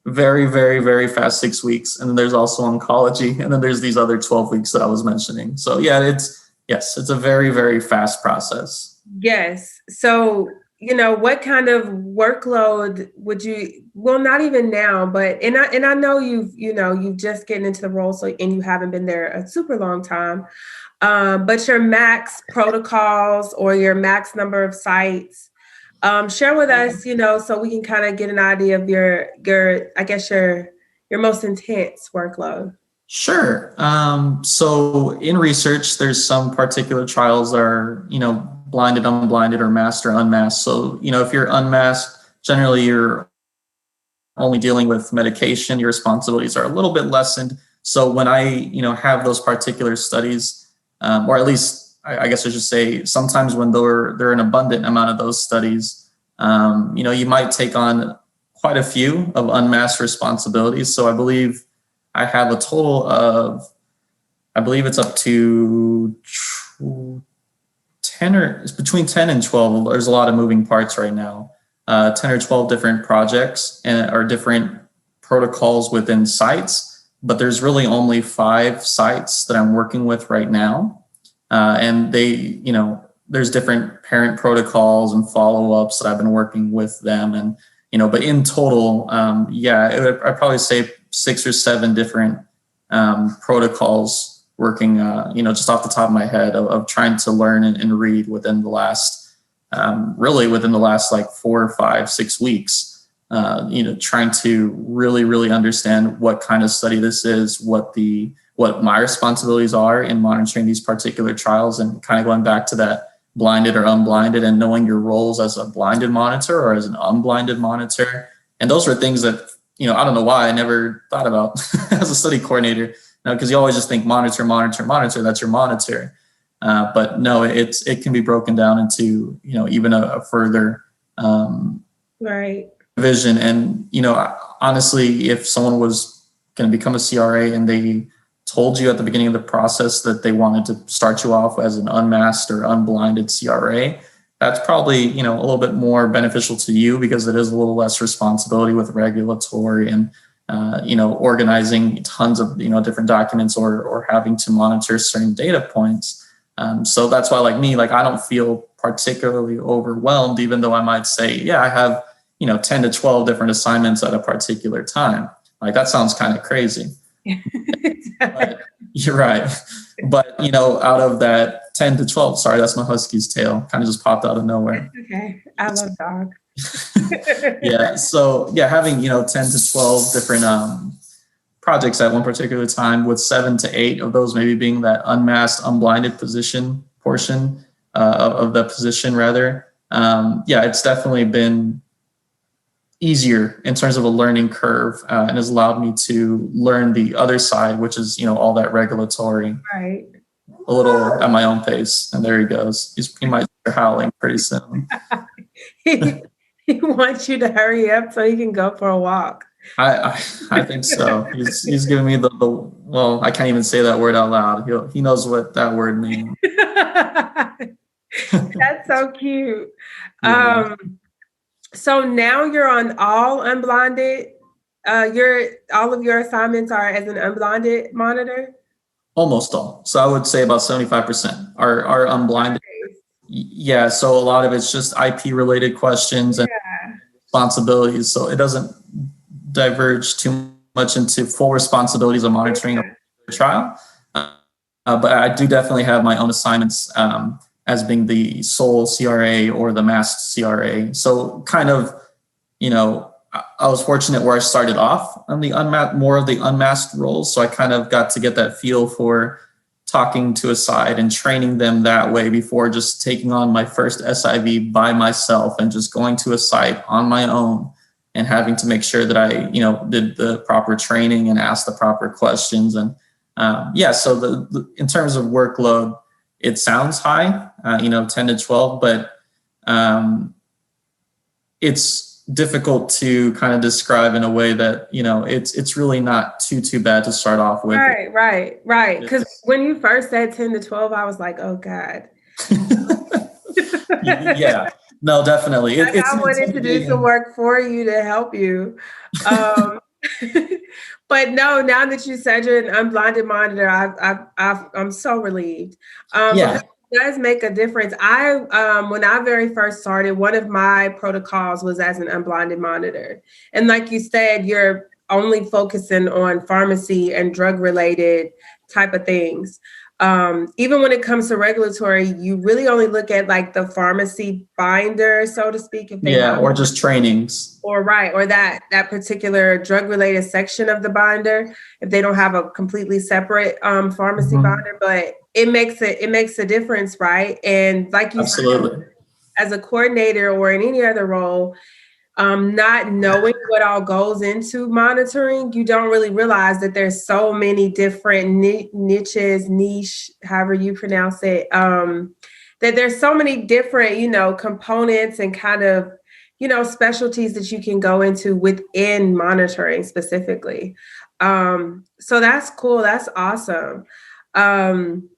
very, very, very fast 6 weeks. And then there's also oncology. And then there's these other 12 weeks that I was mentioning. So it's a very, very fast process. Yes. So, what kind of workload would you, well, not even now, but, and I know you've just getting into the role, so, and you haven't been there a super long time. But your max protocols or your max number of sites, share with us, so we can kind of get an idea of your I guess your most intense workload. Sure. So in research, there's some particular trials that are, blinded, unblinded, or masked or unmasked. So, if you're unmasked, generally you're only dealing with medication. Your responsibilities are a little bit lessened. So when I, have those particular studies, or at least I guess I should say, sometimes when there are an abundant amount of those studies, you might take on quite a few of unmasked responsibilities. So I believe I have a total of, I believe it's up to 10 or it's between 10 and 12. There's a lot of moving parts right now. 10 or 12 different projects or different protocols within sites, but there's really only 5 sites that I'm working with right now. And they, there's different parent protocols and follow-ups that I've been working with them. And, but in total, I'd probably say 6 or 7 different protocols working, just off the top of my head of trying to learn and read within the last, like 4, 5, 6 weeks, trying to really, really understand what kind of study this is, what my responsibilities are in monitoring these particular trials, and kind of going back to that blinded or unblinded, and knowing your roles as a blinded monitor or as an unblinded monitor. And those are things that, I don't know why I never thought about as a study coordinator, because you always just think monitor, that's your monitor. But no, it can be broken down into, even a further. Right. vision. And, honestly, if someone was going to become a CRA and they told you at the beginning of the process that they wanted to start you off as an unmasked or unblinded CRA, that's probably, a little bit more beneficial to you because it is a little less responsibility with regulatory and, organizing tons of, different documents or having to monitor certain data points. So that's why, like me, I don't feel particularly overwhelmed, even though I might say, yeah, I have, 10 to 12 different assignments at a particular time. Like, that sounds kind of crazy. But, you're right. But, out of that 10 to 12, sorry, that's my husky's tail. Kind of just popped out of nowhere. It's okay. I love dogs. Yeah. So, yeah, having, 10 to 12 different projects at one particular time, with 7 to 8 of those maybe being that unmasked, unblinded portion of the position, rather. It's definitely been easier in terms of a learning curve, and has allowed me to learn the other side, which is, all that regulatory, right, a little at my own pace. And there he goes. He might start howling pretty soon. he wants you to hurry up so he can go for a walk. I think so. He's giving me the well, I can't even say that word out loud. He knows what that word means. That's so cute. Yeah. So now you're on all unblinded. All of your assignments are as an unblinded monitor? Almost all. So I would say about 75% are unblinded. Yeah. So a lot of it's just IP related questions and responsibilities. So it doesn't diverge too much into full responsibilities of monitoring a trial. But I do definitely have my own assignments as being the sole CRA or the masked CRA. So kind of, I was fortunate where I started off on the more of the unmasked roles. So I kind of got to get that feel for talking to a side and training them that way before just taking on my first SIV by myself and just going to a site on my own and having to make sure that I, did the proper training and asked the proper questions. And so in terms of workload, it sounds high, 10 to 12, but it's difficult to kind of describe in a way that, it's really not too bad to start off with. Right. Because when you first said 10 to 12, I was like, oh God. Yeah, no, definitely. I wanted to do some work for you to help you. But no, now that you said you're an unblinded monitor, I'm so relieved. Because it does make a difference. When I very first started, one of my protocols was as an unblinded monitor. And like you said, you're only focusing on pharmacy and drug related type of things. Even when it comes to regulatory, you really only look at like the pharmacy binder, so to speak. Or just trainings. Or that particular drug related section of the binder, if they don't have a completely separate pharmacy binder, but it makes a difference, right? And like you Absolutely. said, as a coordinator or in any other role, not knowing what all goes into monitoring, you don't really realize that there's so many different niche, however you pronounce it, that there's so many different, components and kind of, specialties that you can go into within monitoring specifically. So that's cool. That's awesome. And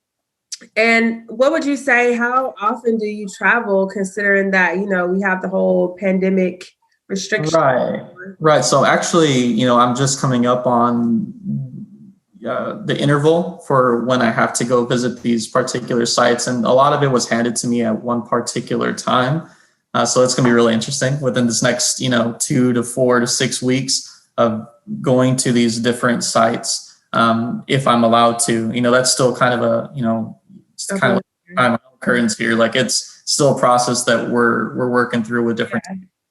what would you say, how often do you travel, considering that, we have the whole pandemic restriction? Right. So actually, I'm just coming up on the interval for when I have to go visit these particular sites. And a lot of it was handed to me at one particular time. So it's going to be really interesting within this next, 2 to 4 to 6 weeks of going to these different sites. If I'm allowed to, that's still kind of a, it's kind of like curtains here. Like, it's still a process that we're working through with different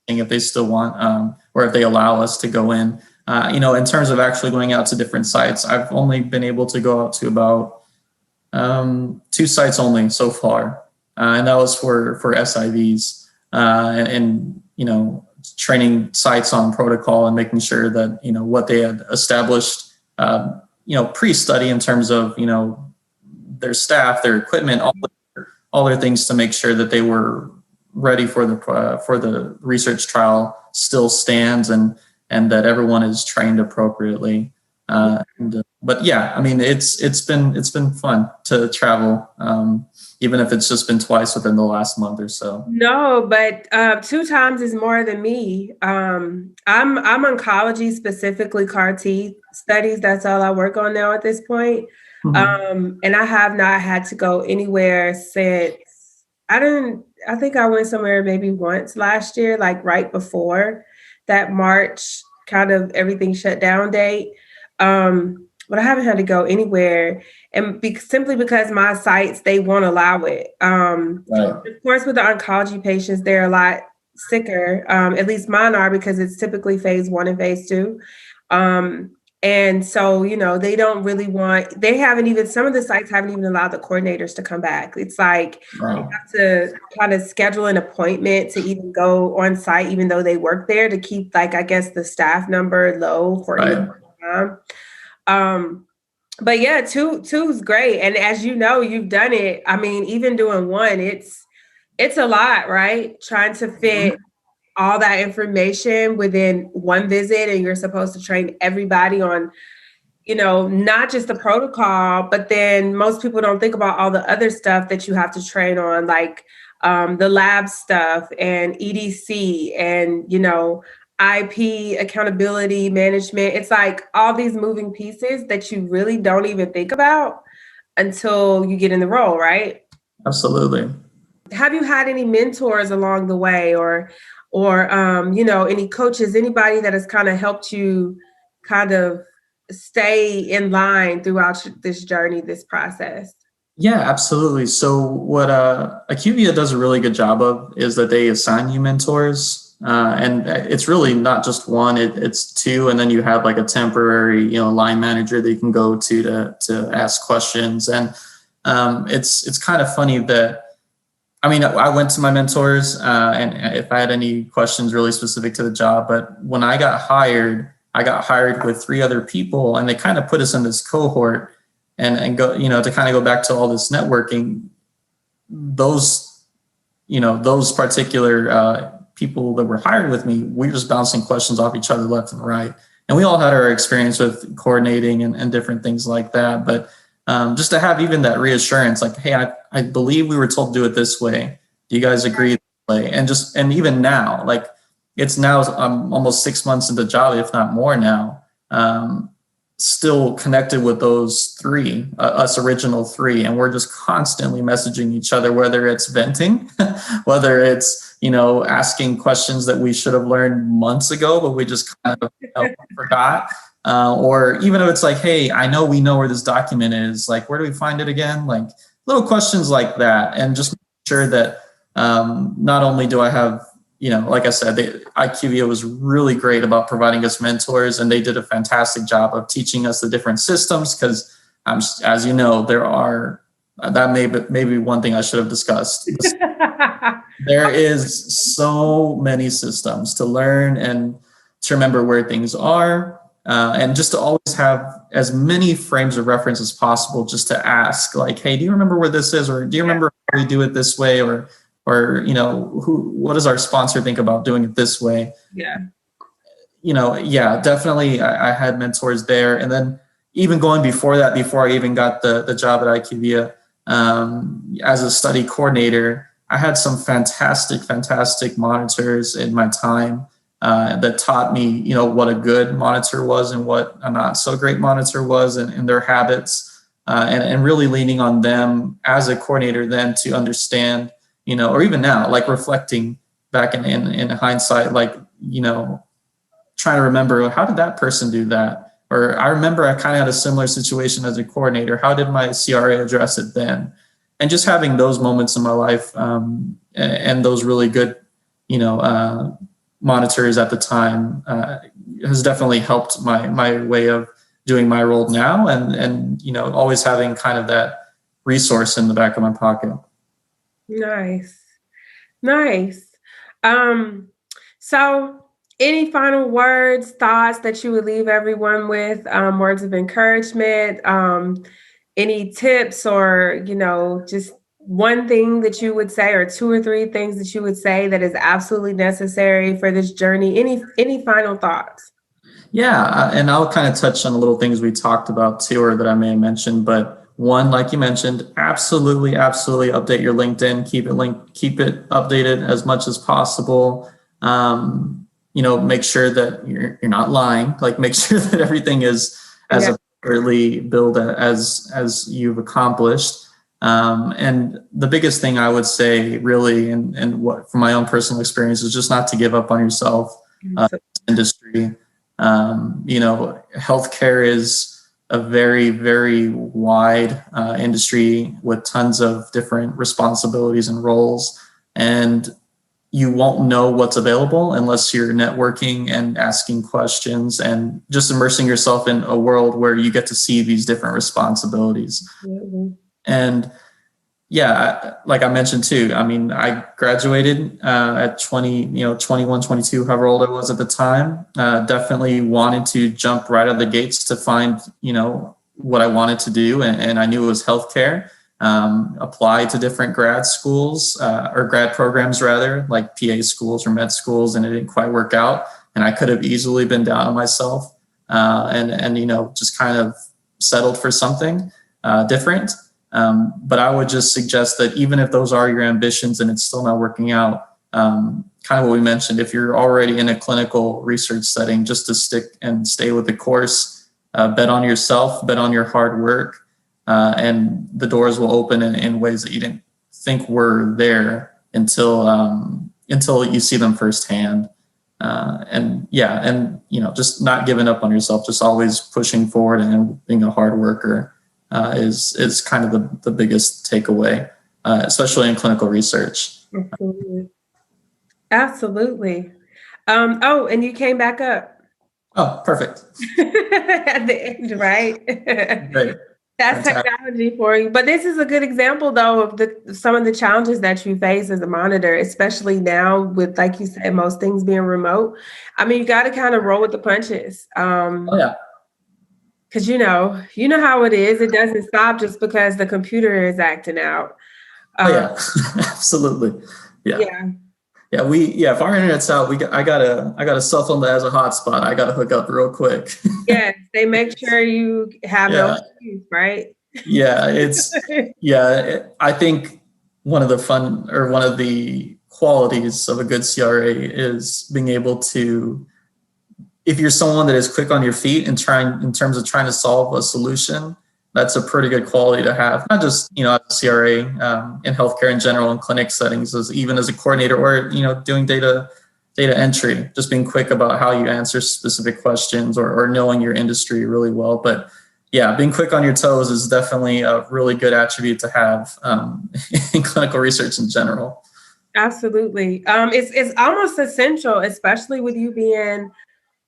if they still want, or if they allow us to go in. In terms of actually going out to different sites, I've only been able to go out to about 2 sites only so far. And that was for SIVs and training sites on protocol and making sure that, what they had established, pre-study in terms of, their staff, their equipment, all their things to make sure that they were ready for the research trial still stands, and that everyone is trained appropriately. But yeah, I mean, it's been fun to travel, even if it's just been twice within the last month or so. No, but 2 times is more than me. I'm oncology, specifically CAR T studies. That's all I work on now at this point. And I have not had to go anywhere since I think I went somewhere maybe once last year, like right before that March kind of everything shut down date. But I haven't had to go anywhere, and simply because my sites, they won't allow it. Right. Of course, with the oncology patients, they're a lot sicker. At least mine are, because it's typically phase 1 and phase 2. And so, they don't really they haven't even, some of the sites haven't even allowed the coordinators to come back. It's like you have to kind of schedule an appointment to even go on site, even though they work there, to keep, like, I guess, the staff number low for any time. But yeah, two is great. And as you know, you've done it. I mean, even doing one, it's a lot, right? Trying to fit all that information within one visit, and you're supposed to train everybody on, not just the protocol, but then most people don't think about all the other stuff that you have to train on, like the lab stuff and EDC and, IP, accountability management. It's like all these moving pieces that you really don't even think about until you get in the role, right? Absolutely. Have you had any mentors along the way, or any coaches, anybody that has kind of helped you kind of stay in line throughout this journey, this process? Yeah, absolutely. So what IQVIA does a really good job of is that they assign you mentors, and it's really not just one; it's two, and then you have like a temporary, line manager that you can go to ask questions. And it's kind of funny that, I mean, I went to my mentors, and if I had any questions really specific to the job, but when I got hired with 3 other people, and they kind of put us in this cohort. And go, to kind of go back to all this networking, those particular people that were hired with me, we were just bouncing questions off each other left and right. And we all had our experience with coordinating and different things like that. But just to have even that reassurance, like, hey, I believe we were told to do it this way. Do you guys agree this way? And even now, like, it's now I'm almost 6 months into the job, if not more now. Still connected with those 3, us original 3, and we're just constantly messaging each other, whether it's venting, whether it's, asking questions that we should have learned months ago, but we just kind of forgot. Or even if it's like, hey, I know we know where this document is, like, where do we find it again? Like, little questions like that. And just make sure that not only do I have, like I said, IQVIA was really great about providing us mentors, and they did a fantastic job of teaching us the different systems. Because, as you know, that may be one thing I should have discussed. There is so many systems to learn and to remember where things are, and just to always have as many frames of reference as possible, just to ask, like, hey, do you remember where this is? Or do you remember how we do it this way? Or what does our sponsor think about doing it this way? Yeah. Definitely I had mentors there. And then even going before that, before I even got the job at IQVIA, as a study coordinator, I had some fantastic monitors in my time that taught me, what a good monitor was and what a not so great monitor was, and their habits, and really leaning on them as a coordinator then to understand, or even now, like reflecting back in hindsight, like, trying to remember, how did that person do that? Or I remember I kind of had a similar situation as a coordinator. How did my CRA address it then? And just having those moments in my life, and those really good, monitors at the time, has definitely helped my way of doing my role now, and always having kind of that resource in the back of my pocket. Nice. So any final words, thoughts that you would leave everyone with, words of encouragement, any tips, or, just one thing that you would say, or two or three things that you would say that is absolutely necessary for this journey? Any final thoughts? Yeah, and I'll kind of touch on the little things we talked about too, or that I may have mentioned. But one, like you mentioned, absolutely update your LinkedIn. Keep it updated as much as possible. Make sure that you're not lying. Like, make sure that everything is as appropriately billed as you've accomplished. And the biggest thing I would say, really, and what from my own personal experience, is just not to give up on yourself. Industry. Healthcare is a very, very wide industry with tons of different responsibilities and roles. And you won't know what's available unless you're networking and asking questions and just immersing yourself in a world where you get to see these different responsibilities. Mm-hmm. And yeah, like I mentioned too, I mean, I graduated at 21, 22, however old I was at the time. Definitely wanted to jump right out of the gates to find, what I wanted to do. And I knew it was healthcare. Applied to different grad schools or grad programs, rather, like PA schools or med schools, and it didn't quite work out. And I could have easily been down on myself and just kind of settled for something different. But I would just suggest that even if those are your ambitions and it's still not working out, kind of what we mentioned, if you're already in a clinical research setting, just to stick and stay with the course, bet on yourself, bet on your hard work, and the doors will open in ways that you didn't think were there until you see them firsthand. Just not giving up on yourself, just always pushing forward and being a hard worker. Is kind of the biggest takeaway, especially in clinical research. Absolutely. And you came back up. Oh, perfect. At the end, right? Great. That's fantastic. Technology for you. But this is a good example, though, of some of the challenges that you face as a monitor, especially now with, like you said, most things being remote. I mean, you got to kind of roll with the punches. Because you know how it is. It doesn't stop just because the computer is acting out. Absolutely. Yeah. If our internet's out, I got a cell phone that has a hotspot. I got to hook up real quick. Yes, they make sure you have no excuse, right? I think one of the qualities of a good CRA is being able to, if you're someone that is quick on your feet and in terms of trying to solve a solution, that's a pretty good quality to have. Not just, as a CRA in healthcare in general, in clinic settings, even as a coordinator or, doing data entry, just being quick about how you answer specific questions or knowing your industry really well. But yeah, being quick on your toes is definitely a really good attribute to have in clinical research in general. Absolutely. It's almost essential, especially with you being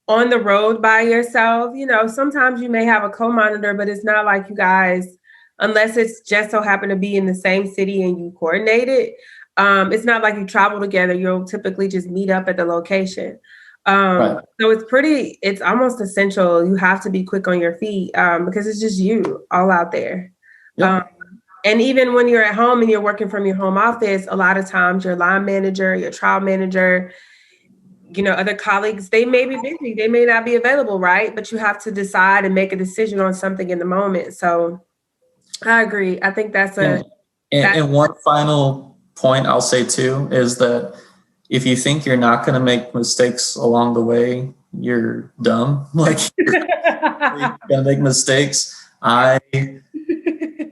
on the road by yourself. Sometimes you may have a co-monitor, but it's not like you guys, unless it's just so happen to be in the same city and you coordinate it. It's not like you travel together. You'll typically just meet up at the location. Right. So it's almost essential. You have to be quick on your feet because it's just you all out there. Yep. And even when you're at home and you're working from your home office, a lot of times your line manager, your trial manager, other colleagues, they may be busy. They may not be available, right? But you have to decide and make a decision on something in the moment. So I agree. I think that's and one final point I'll say too is that if you think you're not going to make mistakes along the way, you're dumb. Like, you're going to make mistakes. I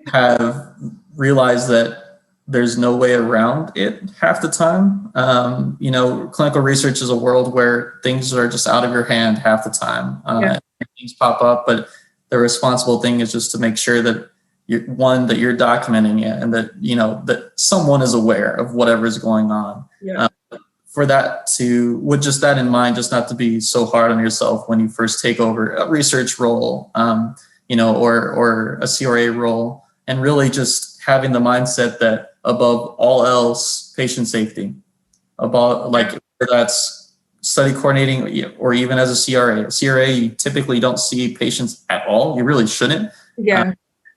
have realized that there's no way around it half the time. Clinical research is a world where things are just out of your hand half the time. Things pop up, but the responsible thing is just to make sure that you're documenting it and that, that someone is aware of whatever is going on. Yeah. With just that in mind, just not to be so hard on yourself when you first take over a research role, or a CRA role, and really just having the mindset that above all else, patient safety, about like whether that's study coordinating or even as a CRA. CRA, you typically don't see patients at all. You really shouldn't. Yeah.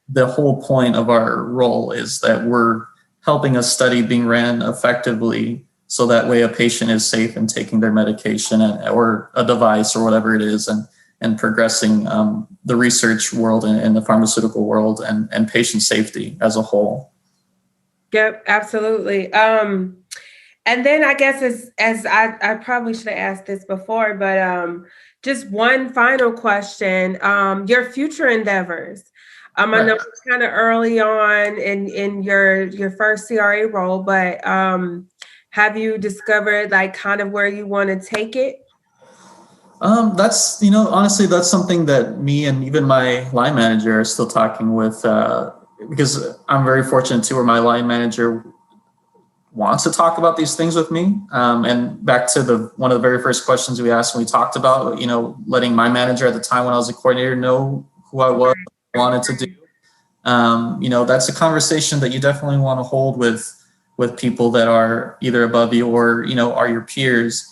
The whole point of our role is that we're helping a study being ran effectively, so that way a patient is safe in taking their medication or a device or whatever it is, and progressing the research world and the pharmaceutical world and patient safety as a whole. Yep, absolutely. And then I guess as I probably should have asked this before, but just one final question: your future endeavors. I know it's kind of early on in your first CRA role, but have you discovered like kind of where you want to take it? That's, honestly, that's something that me and even my line manager are still talking with, because I'm very fortunate too, where my line manager wants to talk about these things with me. And back to one of the very first questions we asked when we talked about, letting my manager at the time when I was a coordinator know who I was, wanted to do. That's a conversation that you definitely want to hold with people that are either above you or, are your peers.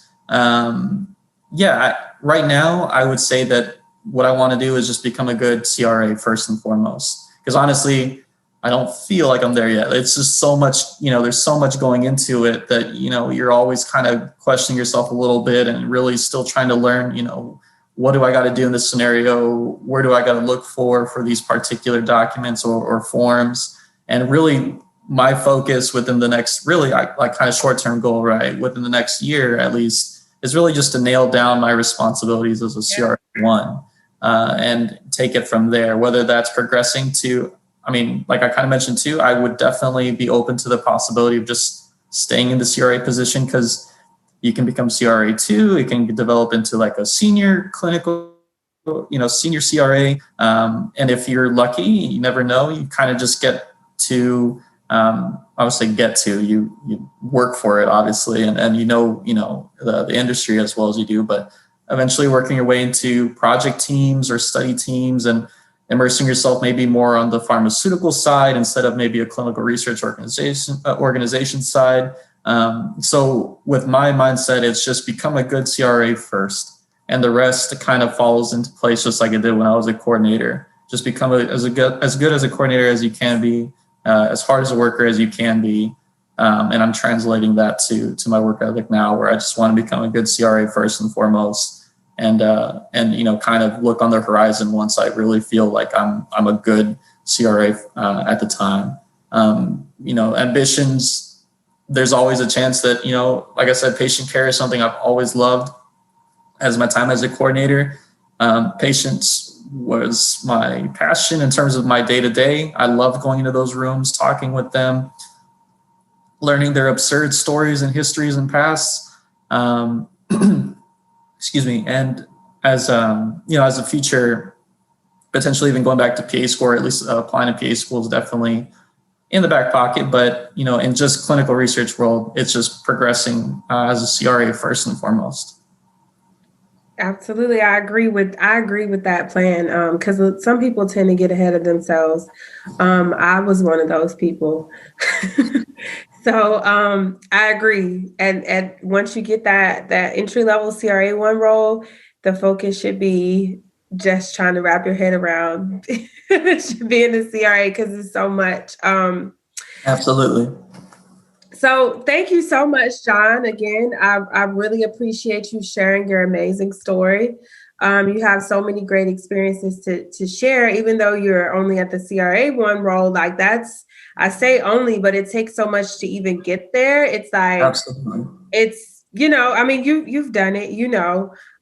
Right now, I would say that what I want to do is just become a good CRA first and foremost. Because honestly, I don't feel like I'm there yet. It's just so much, there's so much going into it that, you're always kind of questioning yourself a little bit and really still trying to learn, what do I got to do in this scenario? Where do I got to look for these particular documents or forms? And really my focus within the next, really like kind of short-term goal, right? Within the next year, at least, is really just to nail down my responsibilities as a CRA1 and take it from there, whether that's progressing to, like I kind of mentioned too, I would definitely be open to the possibility of just staying in the CRA position, because you can become CRA2, it can develop into like a senior clinical, senior CRA. And if you're lucky, you never know, you kind of just get to, I would say you work for it, obviously, and the industry as well as you do, but eventually working your way into project teams or study teams and immersing yourself maybe more on the pharmaceutical side instead of maybe a clinical research organization side. So with my mindset, it's just become a good CRA first, and the rest kind of falls into place just like it did when I was a coordinator. Just become as good as a coordinator as you can be, as hard as a worker as you can be. And I'm translating that to my work ethic now, where I just want to become a good CRA first and foremost, and kind of look on the horizon once I really feel like I'm a good CRA at the time. Ambitions, there's always a chance that, like I said, patient care is something I've always loved as my time as a coordinator. Patients was my passion in terms of my day-to-day. I loved going into those rooms, talking with them, learning their absurd stories and histories and pasts. Excuse me. And as a future, potentially even going back to PA school, or at least applying to PA school, is definitely in the back pocket. But, in just clinical research world, it's just progressing as a CRA first and foremost. Absolutely. I agree with that plan. Because some people tend to get ahead of themselves. I was one of those people. So I agree. And once you get that entry level CRA1 role, the focus should be just trying to wrap your head around being a CRA, because it's so much. Absolutely. So thank you so much, John. Again, I really appreciate you sharing your amazing story. You have so many great experiences to share, even though you're only at the CRA1 role. Like I say only, but it takes so much to even get there. It's like, absolutely. It's, you've done it,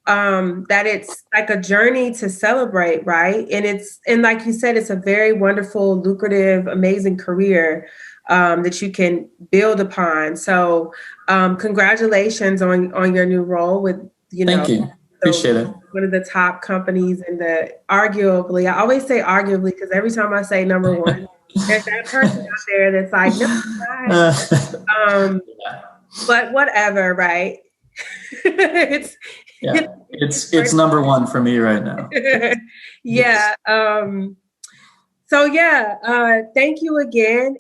that it's like a journey to celebrate, right? And like you said, it's a very wonderful, lucrative, amazing career that you can build upon. So congratulations on your new role with, Thank you. Appreciate it. One of the top companies in arguably, I always say arguably, because every time I say number one, there's that person out there that's like, no, but whatever, right? it's number one for me right now. Yeah. So yeah, thank you again.